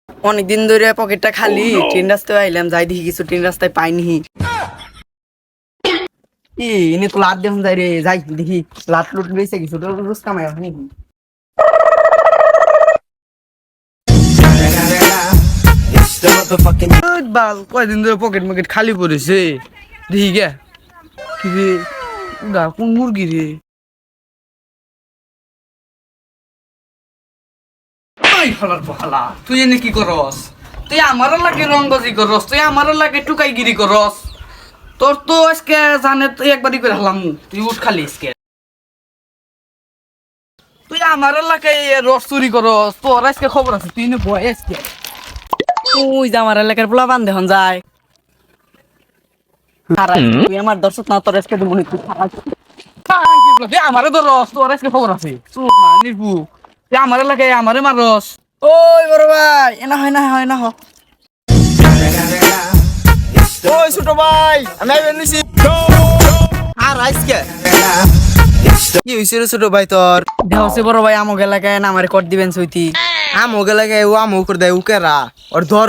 অনেকদিন ধরে পকেটটা খালি, ট্রেন রাস্তায় আইলাম, যাই দেখি কিছু ট্রেন রাস্তায় পাইনি। এনে তো লাট দেখুন যাই রে, যাই দেখি লাট লুট বেঁচে কিছু রোজ কামাই নাকি। বাল কয়দিন ধরে পকেট মকেট খালি পড়েছে, দেখি গে কি রে, কোন মুরগি রে? তুই এনে কি করস? তুই আমার লাগে রংবাজি করস, তুই আমার লাগে টুকাইগিরি করস। তোর তো আজকে জানে তুই একবারই করে হালাম, তুই উঠ খালি আজকে। তুই আমার এলাকায় রস চুরি করস, তোর আজকে খবর আছে, তুই নে বয় আজকে। তুই যে আমার এলাকার পোলা বান দেখুন যায়। তুই আমার দর্শক না, তোর আজকে মনে তুই আমারে ধরস, তোর আজকে খবর আছে। চুপ না নির্বু, তুই আমার এলাকায় আমারে মারস। ওই বড় ভাই, এনা হয় না হয় না হ। ওই ছোট ভাই আমি আইবেন নিছি আর আজকে কি হইছে রে ছোট ভাই তোর? দেহসে বড় ভাই আমগ এলাকায় না আমারে কর দিবেন সইতি। আমো গেলে গে ও আমো করে দেয় উকেরা ওর ধর